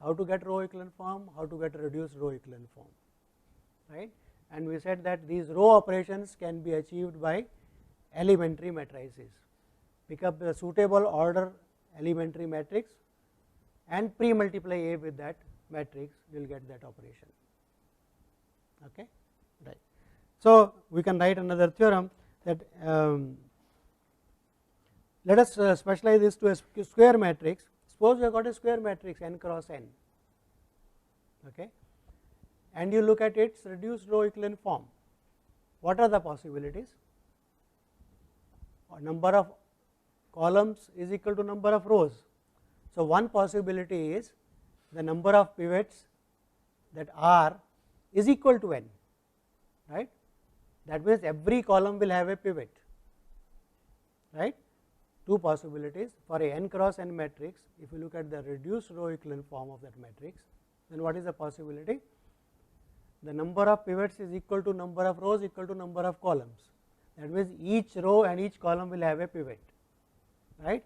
how to get row echelon form, how to get a reduced row echelon form, right. And we said that these row operations can be achieved by elementary matrices. Pick up the suitable order elementary matrix and pre-multiply A with that matrix, you will get that operation. Okay, right. So, we can write another theorem that let us specialize this to a square matrix. Suppose you have got a square matrix n cross n, okay, and you look at its reduced row echelon form. What are the possibilities? Number of columns is equal to number of rows. So, one possibility is the number of pivots that R is equal to n, right. That means every column will have a pivot, right. Two possibilities for a n cross n matrix. If you look at the reduced row echelon form of that matrix, then what is the possibility? The number of pivots is equal to number of rows equal to number of columns. That means each row and each column will have a pivot, right,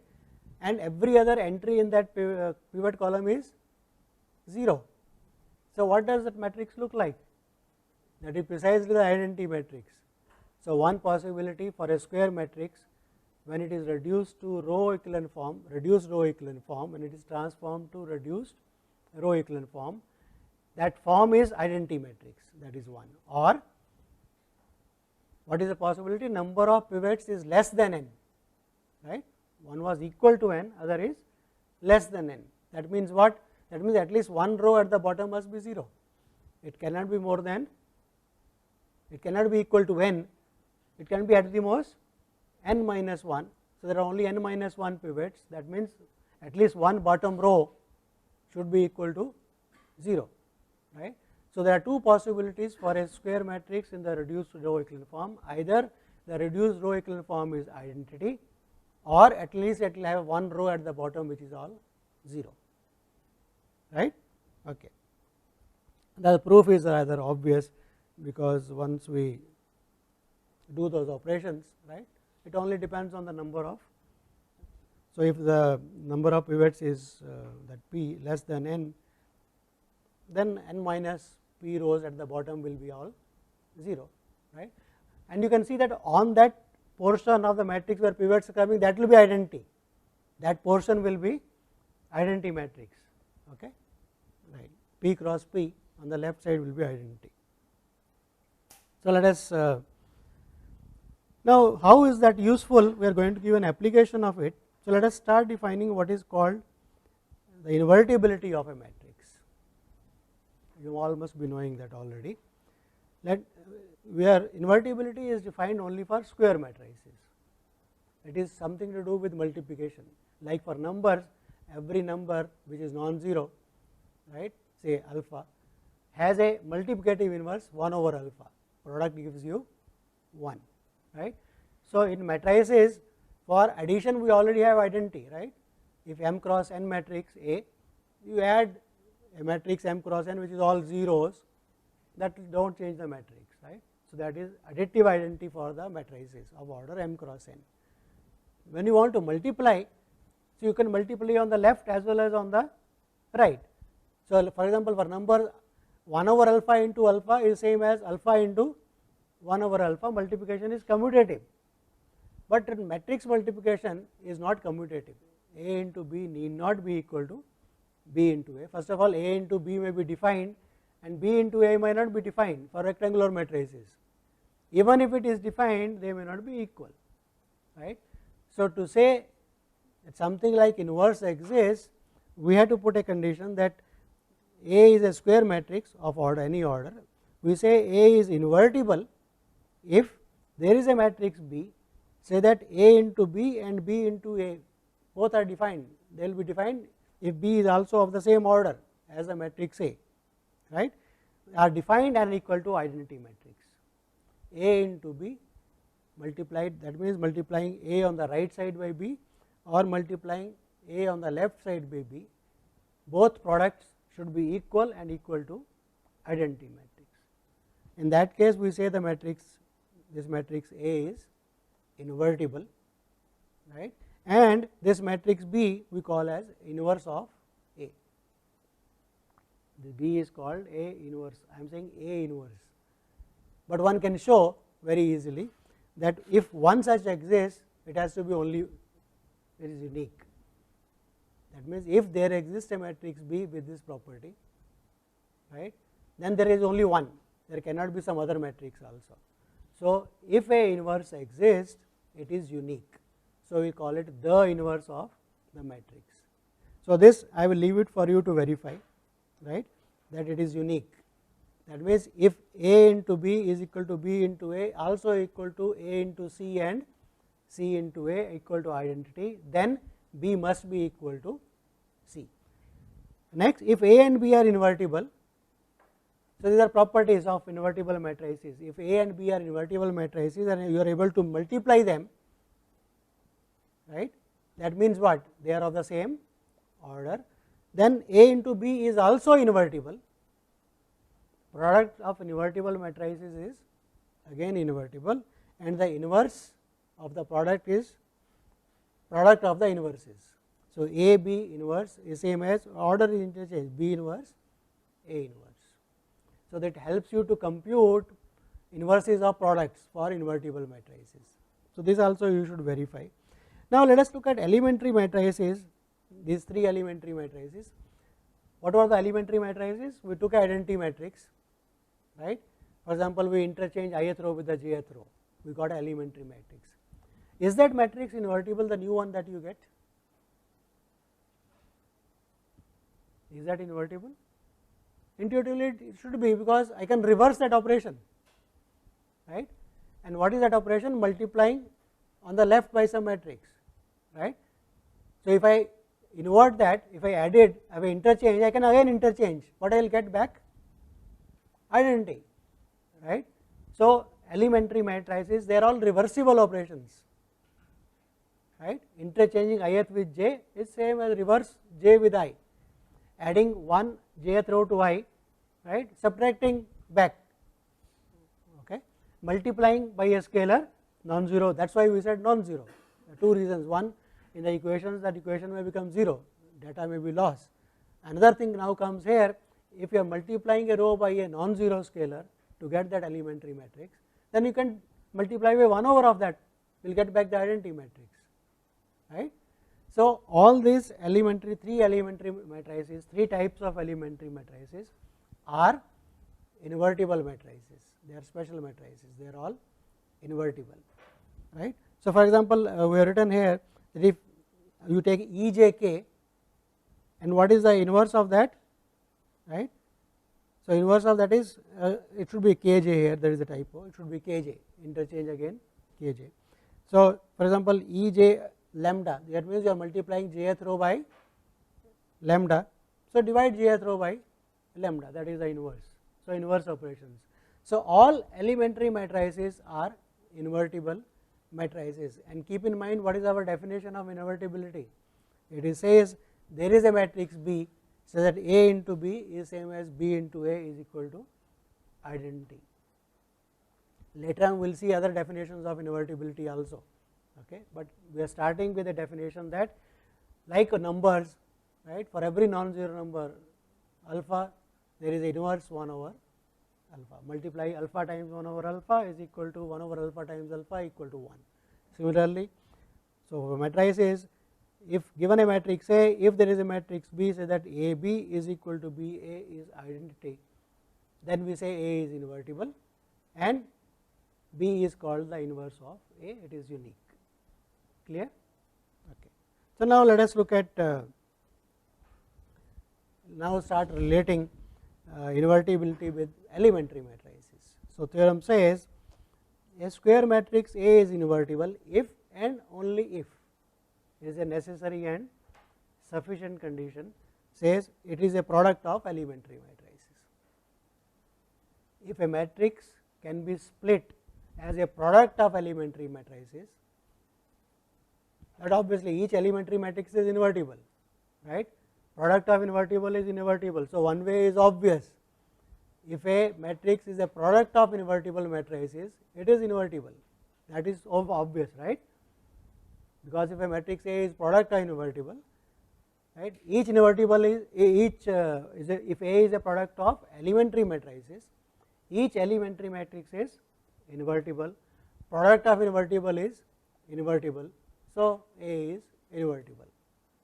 and every other entry in that pivot column is 0. So, what does that matrix look like? That is precisely the identity matrix. So, one possibility for a square matrix, when it is reduced to row echelon form, reduced row echelon form, when it is transformed to reduced row echelon form, that form is identity matrix, that is one. Or what is the possibility? Number of pivots is less than n, right. One was equal to n, other is less than n. That means what? That means at least one row at the bottom must be 0. It cannot be more than, it cannot be equal to n, it can be at the most n minus 1. So, there are only n minus 1 pivots. That means at least one bottom row should be equal to 0, right. So, there are two possibilities for a square matrix in the reduced row echelon form. Either the reduced row echelon form is identity, or at least it will have one row at the bottom which is all 0, right. Okay. The proof is rather obvious, because once we do those operations, right, it only depends on the number of. So, if the number of pivots is that p less than n, then n minus p rows at the bottom will be all 0, right. And you can see that on that portion of the matrix where pivots are coming, that will be identity, that portion will be identity matrix, okay, right. P cross p on the left side will be identity. So, let us now, how is that useful? We are going to give an application of it. So, let us start defining what is called the invertibility of a matrix. You all must be knowing that already. Where invertibility is defined only for square matrices. It is something to do with multiplication. Like for numbers, every number which is non-zero, right, say alpha, has a multiplicative inverse 1 over alpha. Product gives you 1, right. So, in matrices, for addition we already have identity, right. If m cross n matrix A, you add a matrix m cross n which is all zeros, that do not change the matrix, right. So, that is additive identity for the matrices of order m cross n. When you want to multiply, so you can multiply on the left as well as on the right. So, for example, for number 1 over alpha into alpha is same as alpha into 1 over alpha, multiplication is commutative, but matrix multiplication is not commutative. A into b need not be equal to b into a. First of all, a into b may be defined and b into a may not be defined for rectangular matrices. Even if it is defined, they may not be equal, right. So, to say that something like inverse exists, we have to put a condition that A is a square matrix of order, any order. We say A is invertible if there is a matrix B, say that A into B and B into A both are defined, they will be defined if B is also of the same order as the matrix A, right, are defined and equal to identity matrix. A into B multiplied, that means multiplying A on the right side by B or multiplying A on the left side by B, both products should be equal and equal to identity matrix. In that case, we say the matrix, this matrix A is invertible, right, and this matrix B we call as inverse of A. the B is called A inverse. I am saying A inverse, but one can show very easily that if one such exists, it has to be only, it is unique. That means, if there exists a matrix B with this property, right, then there is only one, there cannot be some other matrix also. So, if A inverse exists, it is unique. So, we call it the inverse of the matrix. So, this I will leave it for you to verify, right, that it is unique. That means, if A into B is equal to B into A also equal to A into C and C into A equal to identity, then B must be equal to C. Next, if A and B are invertible, so these are properties of invertible matrices. If A and B are invertible matrices and you are able to multiply them, right, that means what? They are of the same order. Then A into B is also invertible. Product of invertible matrices is again invertible, and the inverse of the product is product of the inverses. So, A B inverse is same as order is interchange B inverse A inverse. So, that helps you to compute inverses of products for invertible matrices. So, this also you should verify. Now, let us look at elementary matrices, these three elementary matrices. What were the elementary matrices? We took an identity matrix, right. For example, we interchange ith row with the jth row, we got an elementary matrix. Is that matrix invertible, the new one that you get? Is that invertible? Intuitively it should be, because I can reverse that operation, right. And what is that operation? Multiplying on the left by some matrix, right. So, if I invert that, if I added, I have interchange, I can again interchange, what I will get back? Identity, right. So, elementary matrices, they are all reversible operations, right. Interchanging ith with j is same as reverse j with I, adding one jth row to I, right, subtracting back, okay, multiplying by a scalar non-zero. That is why we said non-zero. There are two reasons. One, in the equations, that equation may become 0, data may be lost. Another thing now comes here, if you are multiplying a row by a non-zero scalar to get that elementary matrix, then you can multiply by 1 over of that, will get back the identity matrix, right. So, all these elementary, three elementary matrices, three types of elementary matrices are invertible matrices, they are special matrices, they are all invertible, right. So, for example, we have written here that if you take EJK, and what is the inverse of that, right. So, inverse of that is it should be Kj here, there is a typo, it should be Kj, interchange again Kj. So, for example, Ej lambda, that means you are multiplying jth row by lambda. So, divide jth row by lambda, that is the inverse. So, inverse operations. So, all elementary matrices are invertible matrices, and keep in mind what is our definition of invertibility. It says there is a matrix B, so that A into B is same as B into A is equal to identity. Later on we will see other definitions of invertibility also, okay, but we are starting with a definition that like numbers, right, for every non-zero number alpha there is inverse 1 over alpha, multiply alpha times 1 over alpha is equal to 1 over alpha times alpha equal to 1. Similarly, so matrix is, if given a matrix A, if there is a matrix B, say that AB is equal to BA is identity, then we say A is invertible and B is called the inverse of A, it is unique. Clear? Okay. So, now let us look at now start relating invertibility with elementary matrices. So, theorem says a square matrix A is invertible if and only if, is a necessary and sufficient condition, says it is a product of elementary matrices. If a matrix can be split as a product of elementary matrices, that obviously each elementary matrix is invertible, right. Product of invertible is invertible. So, one way is obvious, if a matrix is a product of invertible matrices, it is invertible, that is obvious, right, because if a matrix A is product of invertible, right. Each invertible is if A is a product of elementary matrices, each elementary matrix is invertible, product of invertible is invertible. So, A is invertible.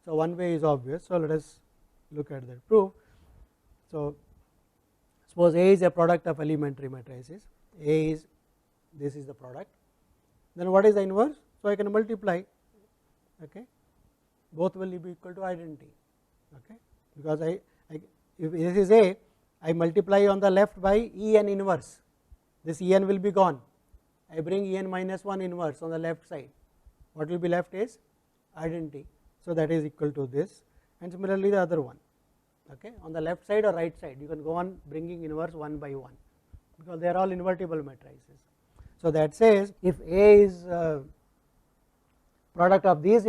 So, one way is obvious. So, let us look at that proof. So, suppose A is a product of elementary matrices, A is this is the product, then what is the inverse? So, I can multiply, okay. Both will be equal to identity, okay, because if this is A, I multiply on the left by E n inverse, this E n will be gone, I bring E n minus 1 inverse on the left side, what will be left is identity. So, that is equal to this, and similarly the other one, okay, on the left side or right side you can go on bringing inverse one by one, because they are all invertible matrices. So, that says if A is product of these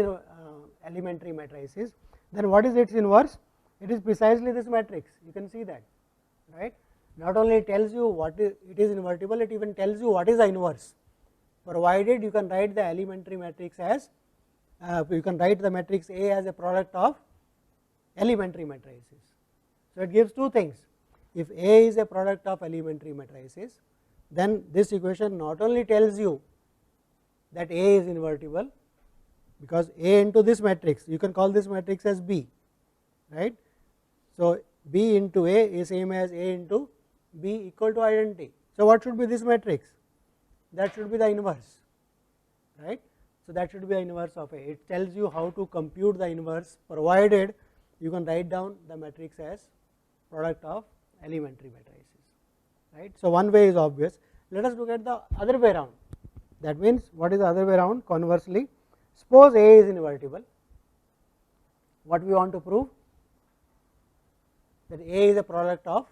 elementary matrices, then what is its inverse? It is precisely this matrix, you can see that, right. Not only it tells you what it is invertible, it even tells you what is the inverse, provided you can write the elementary matrix as you can write the matrix A as a product of elementary matrices. So, it gives two things. If A is a product of elementary matrices, then this equation not only tells you that A is invertible, because A into this matrix, you can call this matrix as B, right. So, B into A is same as A into B equal to identity. So, what should be this matrix? That should be the inverse, right. So, that should be the inverse of A. It tells you how to compute the inverse, provided you can write down the matrix as product of elementary matrices, right. So, one way is obvious. Let us look at the other way around. That means, what is the other way around? Conversely, suppose A is invertible, what we want to prove? That A is a product of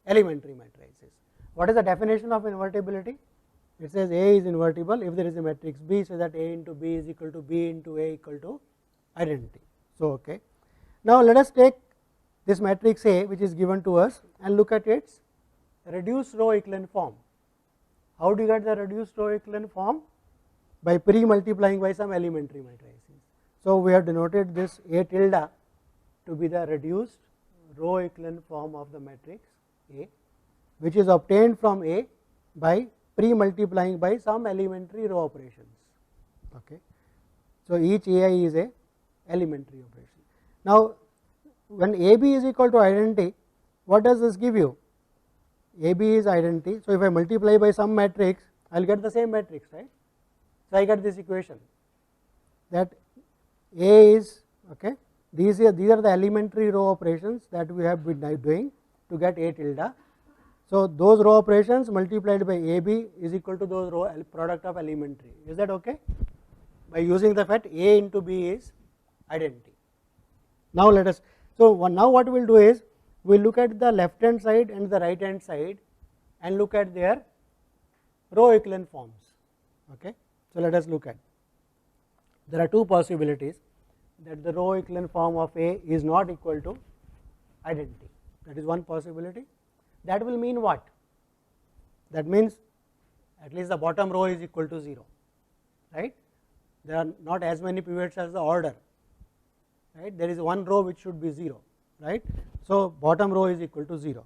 elementary matrices. What is the definition of invertibility? It says A is invertible if there is a matrix B, so that A into B is equal to B into A equal to identity. So, okay. Now, let us take this matrix A which is given to us and look at its reduced row echelon form. How do you get the reduced row echelon form? By pre-multiplying by some elementary matrices. So, we have denoted this A tilde to be the reduced row echelon form of the matrix A, which is obtained from A by pre-multiplying by some elementary row operations. Okay. So, each A I is a elementary operation. Now, when A B is equal to identity, what does this give you? A B is identity. So, if I multiply by some matrix, I will get the same matrix, right. So, I get this equation that A is, okay, these are the elementary row operations that we have been doing to get A tilde. So, those row operations multiplied by A B is equal to those row product of elementary. Is that okay? By using the fact A into B is identity. Now, let us, so now what we will do is, we will look at the left hand side and the right hand side and look at their row echelon forms. Okay. So, let us look at, there are two possibilities, that the row echelon form of A is not equal to identity, that is one possibility. That will mean what? That means at least the bottom row is equal to 0, right. There are not as many pivots as the order, right. There is one row which should be 0, right. So, bottom row is equal to 0.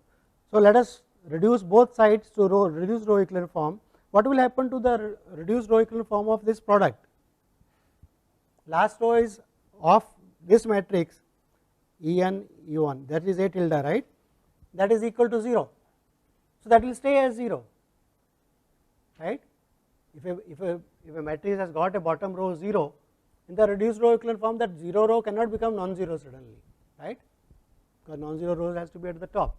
So, let us reduce both sides to reduced row echelon form. What will happen to the reduced row echelon form of this product? Last row is of this matrix E n E 1, that is A tilde, right, that is equal to 0. So, that will stay as 0, right. If a matrix has got a bottom row 0, in the reduced row echelon form, that 0 row cannot become non-zero suddenly, right, because non-zero rows has to be at the top.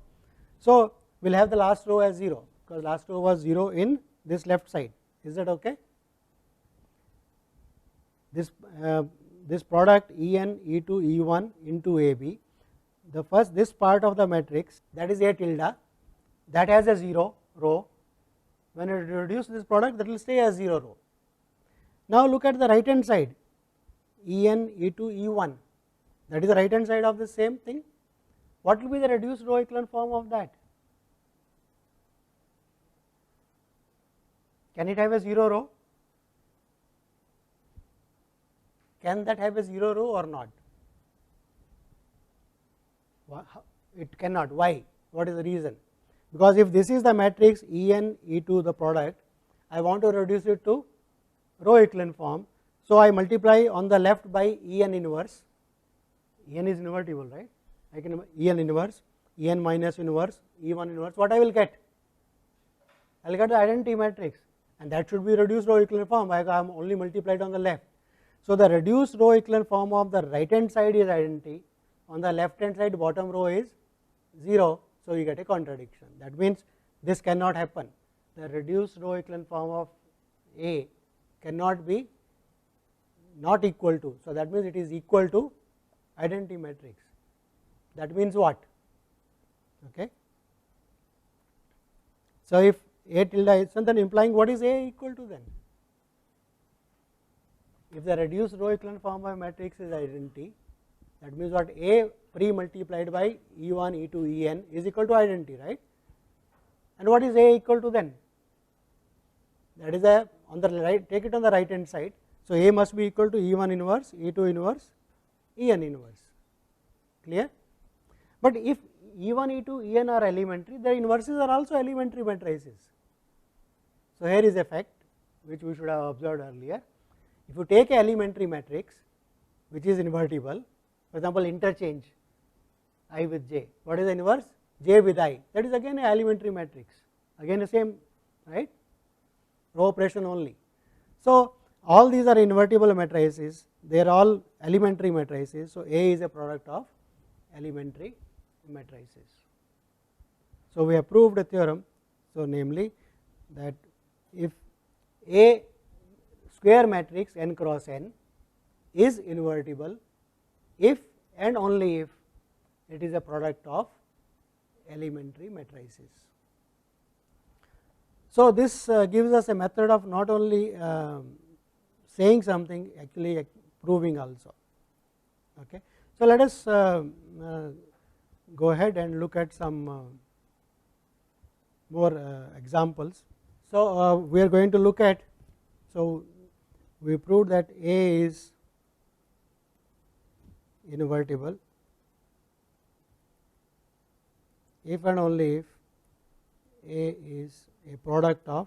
So, we will have the last row as 0, because last row was 0 in this left side. Is that okay? This product E n E 2 E 1 into A B, the first this part of the matrix, that is A tilde, that has a 0 row. When you reduce this product, that will stay as 0 row. Now, look at the right hand side, E n E 2 E 1, that is the right hand side of the same thing. What will be the reduced row echelon form of that? Can it have a 0 row? Can that have a 0 row or not? It cannot. Why? What is the reason? Because if this is the matrix En E2 the product, I want to reduce it to row echelon form. So, I multiply on the left by En inverse. En is invertible, right? I can En inverse, En minus inverse, E1 inverse. What I will get? I will get the identity matrix, and that should be reduced row echelon form. I am only multiplied on the left. So, the reduced row echelon form of the right hand side is identity, on the left hand side bottom row is 0. So, you get a contradiction. That means, this cannot happen. The reduced row echelon form of A cannot be not equal to. So, that means it is equal to identity matrix. That means what? Okay. So, if A tilde is, then implying what is A equal to then? If the reduced row echelon form of matrix is identity, that means what? A pre multiplied by E1, E2, En is equal to identity, right? And what is A equal to then? That is a on the right, take it on the right hand side. So, A must be equal to E1 inverse, E2 inverse, En inverse. Clear? But if E1, E2, En are elementary, their inverses are also elementary matrices. So, here is a fact which we should have observed earlier. If you take a elementary matrix which is invertible, for example, interchange I with J, what is the inverse? J with I, that is again a elementary matrix, again the same, right, row operation only. So, all these are invertible matrices, they are all elementary matrices. So, A is a product of elementary matrices. So, we have proved a theorem. So, namely that if A square matrix n cross n is invertible if and only if it is a product of elementary matrices. So, this gives us a method of not only saying something, actually proving also. Okay. So, let us go ahead and look at some more examples. So, we are going to look at, so we proved that A is invertible if and only if A is a product of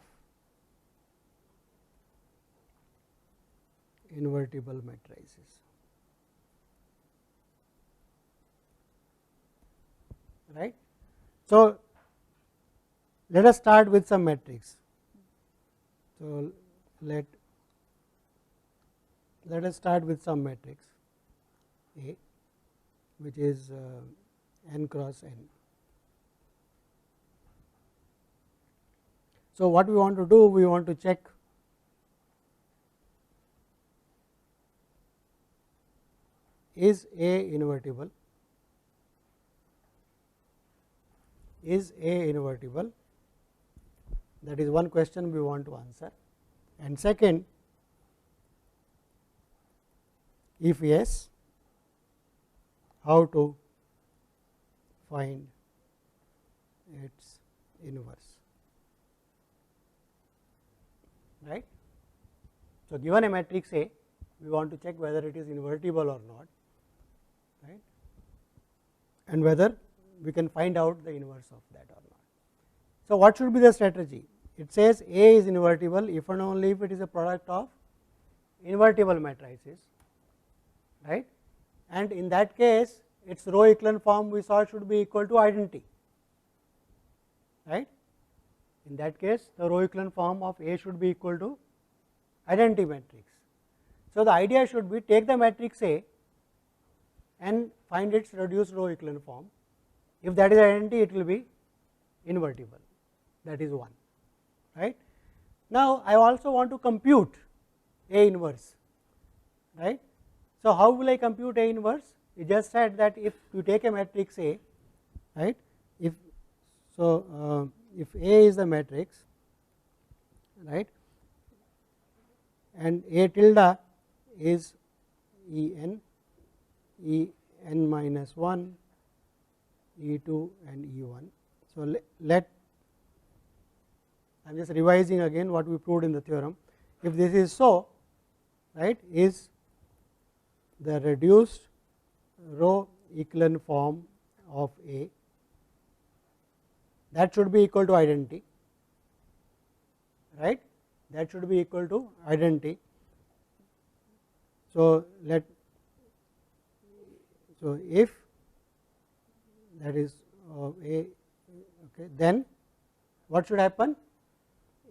invertible matrices, right. So, let us start with some matrix. So, let us start with some matrix A which is n cross n. So, what we want to do? We want to check is A invertible, is A invertible, that is one question we want to answer. And second, if yes, how to find its inverse, right. So, given a matrix A, we want to check whether it is invertible or not, right, and whether we can find out the inverse of that or not. So, what should be the strategy? It says A is invertible if and only if it is a product of invertible matrices, right, and in that case its row echelon form we saw should be equal to identity, right. In that case the row echelon form of A should be equal to identity matrix. So, the idea should be take the matrix A and find its reduced row echelon form. If that is identity, it will be invertible, that is one, right. Now, I also want to compute A inverse, right. So, how will I compute A inverse? We just said that if you take a matrix A, right, if so, if A is the matrix, right, and A tilde is E n minus 1, E2 and E1. So, let I am just revising again what we proved in the theorem. If this is so, right, is the reduced row echelon form of A, that should be equal to identity, right, that should be equal to identity. So, if that is of A, okay, then what should happen?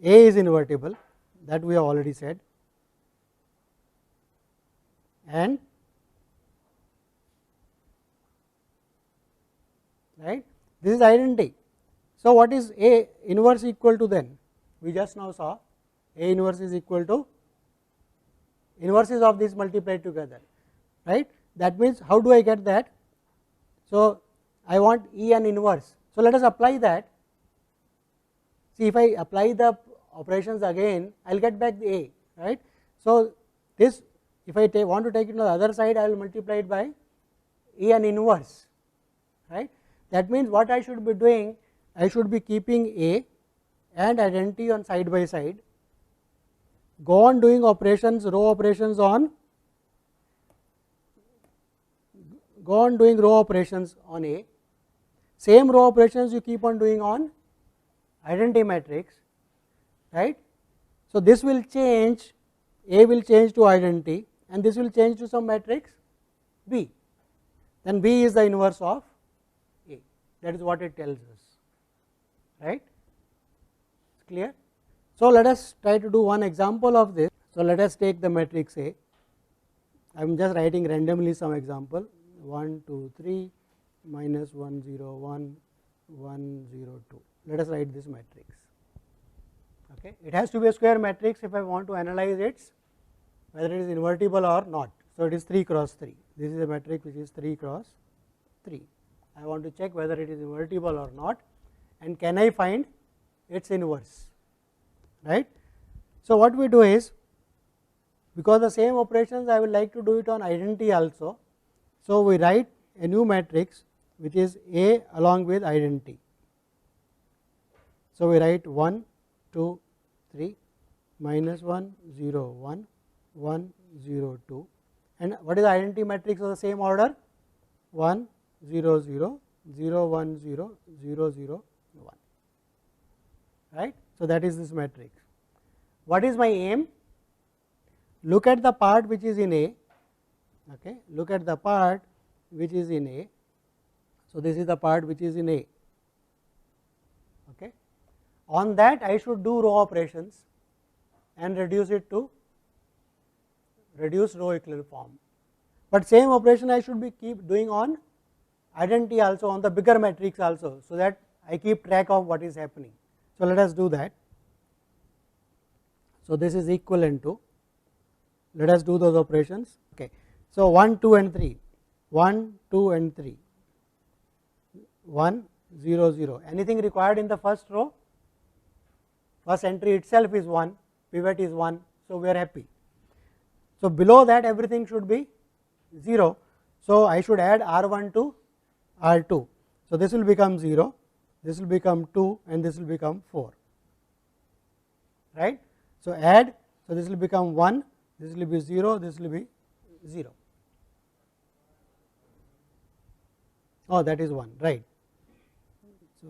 A is invertible, that we have already said, and right, this is identity. So, what is A inverse equal to then? We just now saw A inverse is equal to inverses of these multiplied together, right. That means, how do I get that? So, I want E and inverse. So, let us apply that. See, if I apply the operations again, I will get back the A, right. So, this, if I want to take it to the other side, I will multiply it by E and inverse, right. That means, what I should be doing, I should be keeping A and identity on side by side, go on doing operations, row operations on, go on doing row operations on A, same row operations you keep on doing on identity matrix, right. So, this will change, A will change to identity and this will change to some matrix B, then B is the inverse of A, that is what it tells us, right, clear. So, let us try to do one example of this. So, let us take the matrix A, I am just writing randomly some example 1 2 3 minus 1 0 1 1 0 2. Let us write this matrix. Okay. It has to be a square matrix if I want to analyze its whether it is invertible or not. So, it is 3 cross 3, this is a matrix which is 3 cross 3. I want to check whether it is invertible or not and can I find its inverse, right. So, what we do is, because the same operations I would like to do it on identity also. So, we write a new matrix which is A along with identity. So, we write 1 2 3 minus 1 0 1 1 0 2 and what is the identity matrix of the same order 1 0 0 0 1 0 0 0 1, right. So, that is this matrix. What is my aim? Look at the part which is in A, okay. Look at the part which is in A. So, this is the part which is in A, okay. On that I should do row operations and reduce it to reduced row echelon form, but same operation I should be keep doing on identity also, on the bigger matrix also, so that I keep track of what is happening. So, let us do that. So, this is equivalent to, let us do those operations. Okay. So, 1 2 and 3, 1 2 and 3, 1 0 0, anything required in the first row, first entry itself is 1, pivot is 1. So, we are happy. So, below that everything should be 0. So, I should add R1 to R2. So, this will become 0, this will become 2 and this will become 4, right. So, add, so this will become 1, this will be 0, this will be 0. Oh, that is 1, right. So,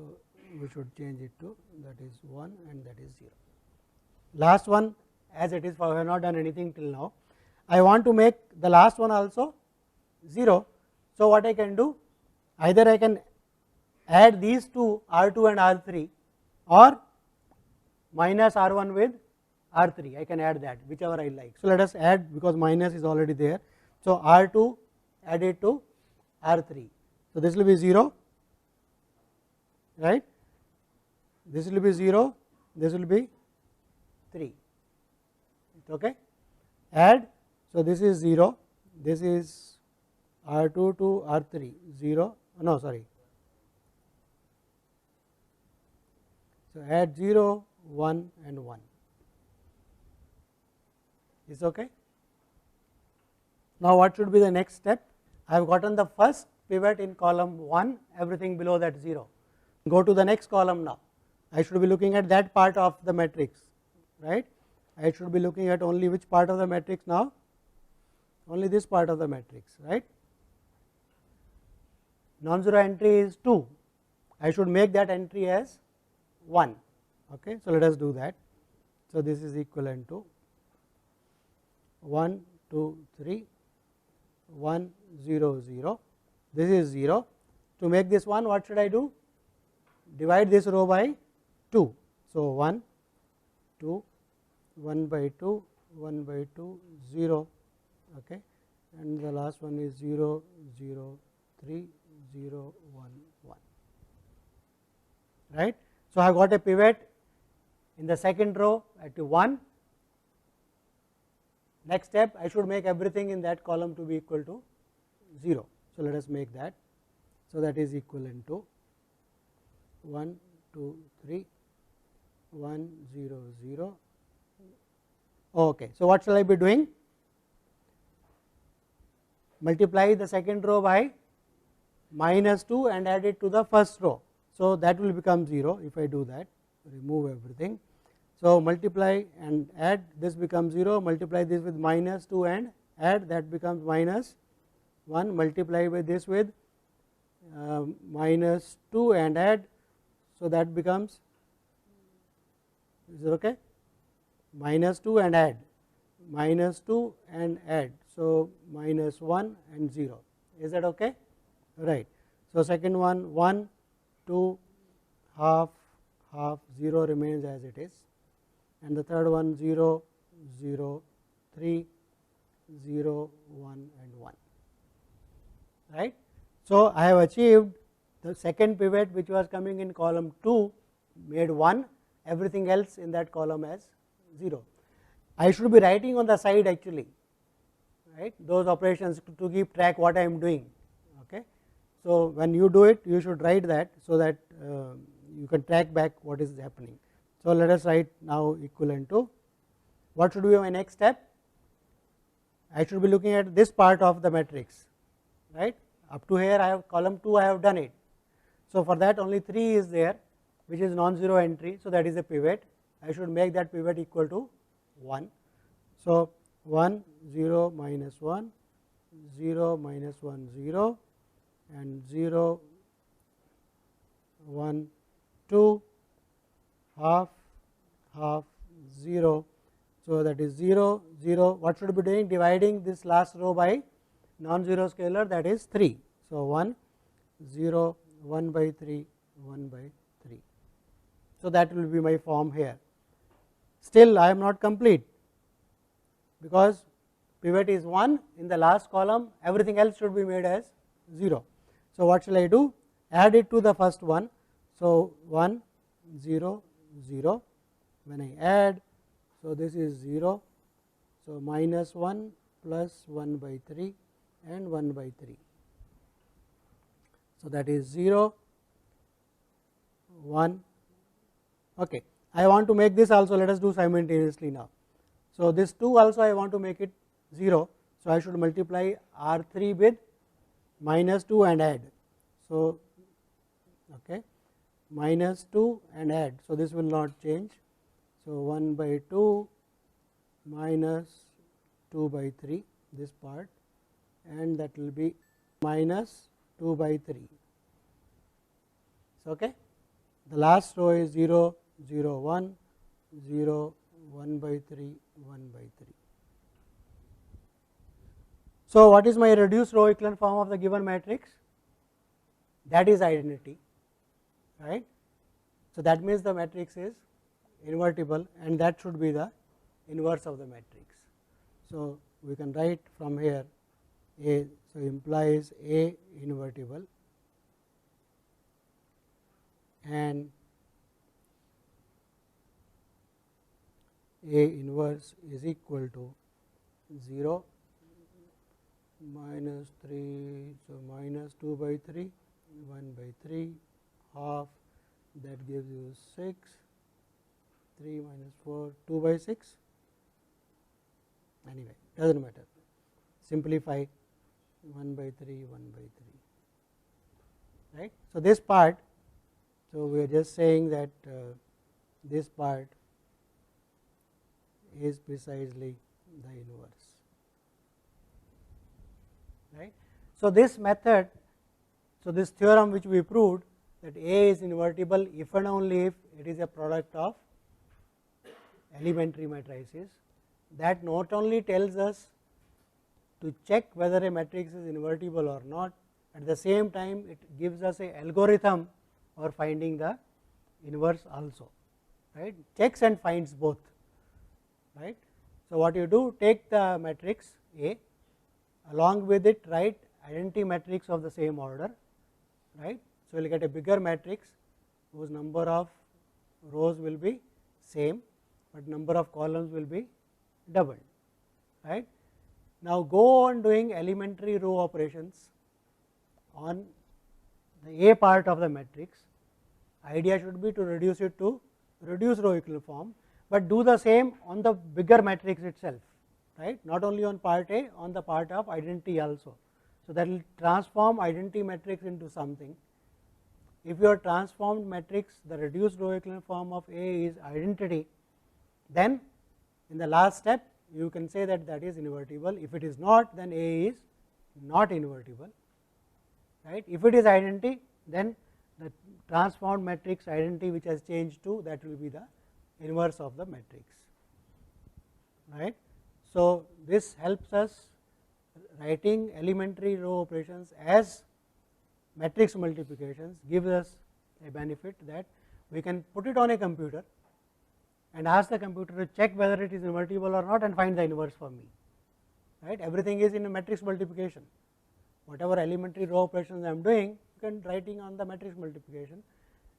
we should change it to that is 1 and that is 0. Last one as it is, for we have not done anything till now. I want to make the last one also 0. So, what I can do, either I can add these two R2 and R3 or minus R1 with R3, I can add that whichever I like. So, let us add, because minus is already there. So, R2 added to R3. So, this will be 0, right, this will be 0, this will be 3, okay. Add, so this is 0, this is R2 to R3, 0, no sorry. So, add 0, 1 and 1, is okay. Now, what should be the next step? I have gotten the first pivot in column 1, everything below that 0. Go to the next column now. I should be looking at that part of the matrix, right. I should be looking at only which part of the matrix now? Only this part of the matrix, right. non-zero entry is 2, I should make that entry as 1. Okay. So, let us do that. So, this is equivalent to 1, 2, 3, 1, 0, 0. This is 0. To make this 1, what should I do? Divide this row by 2. So, 1, 2, 1 by 2, 1 by 2, 0. Okay. And the last one is 0, 0, 3, 0, 1, 1. Right. So, I have got a pivot in the second row at 1. Next step, I should make everything in that column to be equal to 0. So, let us make that. So, that is equivalent to 1, 2, 3, 1, 0, 0. Okay. So, what shall I be doing? Multiply the second row by minus 2 and add it to the first row. So, that will become 0 if I do that, remove everything. So, multiply and add, this becomes 0, multiply this with minus 2 and add, that becomes minus 1, multiply by this with minus 2 and add. So, that becomes, is it okay? Minus 2 and add, minus 2 and add. So, minus 1 and 0, is that okay? Right. So, second one 1, 2, half, half, 0 remains as it is, and the third one 0, 0, 3, 0, 1 and 1. Right. So, I have achieved the second pivot which was coming in column 2 made 1, everything else in that column as 0. I should be writing on the side actually, right, those operations to keep track what I am doing. Okay. So, when you do it, you should write that, so that you can track back what is happening. So, let us write now equivalent to, what should be my next step? I should be looking at this part of the matrix, right. Up to here I have column 2, I have done it. So, for that only 3 is there, which is non-zero entry. So, that is a pivot. I should make that pivot equal to 1. So, 1, 0, minus 1, 0, minus 1, 0, and 0, 1, 2, half, half, 0. So, that is 0, 0. What should be doing? Dividing this last row by non-zero scalar, that is 3. So, 1, 0, 1 by 3, 1 by 3. So, that will be my form here. Still I am not complete, because pivot is 1 in the last column, everything else should be made as 0. So, what shall I do? Add it to the first one. So, 1, 0, 0. When I add, so this is 0. So, minus 1 plus 1 by 3 and 1 by 3. So, that is 0, 1. Okay. I want to make this also, let us do simultaneously now. So, this 2 also I want to make it 0. So, I should multiply R 3 with minus 2 and add. So, okay, minus 2 and add. So, this will not change. So, 1 by 2 minus 2 by 3, this part, and that will be minus 2 by 3. So, okay. The last row is 0, 0, 1, 0, 1 by 3, 1 by 3. So, what is my reduced row echelon form of the given matrix? That is identity, right. So, that means the matrix is invertible, and that should be the inverse of the matrix. So, we can write from here A, so implies A invertible, and A inverse is equal to 0, minus 3, so minus 2 by 3, 1 by 3, half, that gives you 6, 3 minus 4, 2 by 6, anyway, does not matter, simplify 1 by 3, 1 by 3, right. So, this part, so we are just saying that this part is precisely the inverse, right. So, this method So, this theorem which we proved that A is invertible if and only if it is a product of elementary matrices, that not only tells us to check whether a matrix is invertible or not, at the same time it gives us a algorithm for finding the inverse also, right, checks and finds both, right. So, what you do, take the matrix A, along with it write identity matrix of the same order, right. So, you will get a bigger matrix whose number of rows will be same, but number of columns will be doubled, right. Now, go on doing elementary row operations on the A part of the matrix. Idea should be to reduce it to reduced row echelon form, but do the same on the bigger matrix itself, right, not only on part A, on the part of identity also. So, that will transform identity matrix into something. If your transformed matrix, the reduced row echelon form of A is identity, then in the last step you can say that that is invertible. If it is not, then A is not invertible, right. If it is identity, then the transformed matrix identity which has changed to, that will be the inverse of the matrix, right. So, this helps us writing elementary row operations as matrix multiplications, gives us a benefit that we can put it on a computer and ask the computer to check whether it is invertible or not and find the inverse for me, right. Everything is in a matrix multiplication, whatever elementary row operations I am doing, you can writing on the matrix multiplication,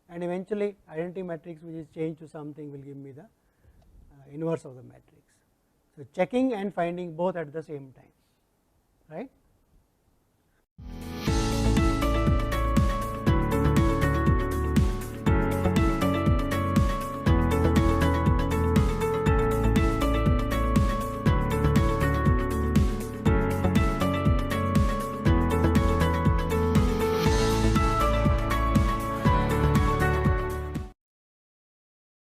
and eventually identity matrix which is changed to something will give me the inverse of the matrix. So, checking and finding both at the same time, right.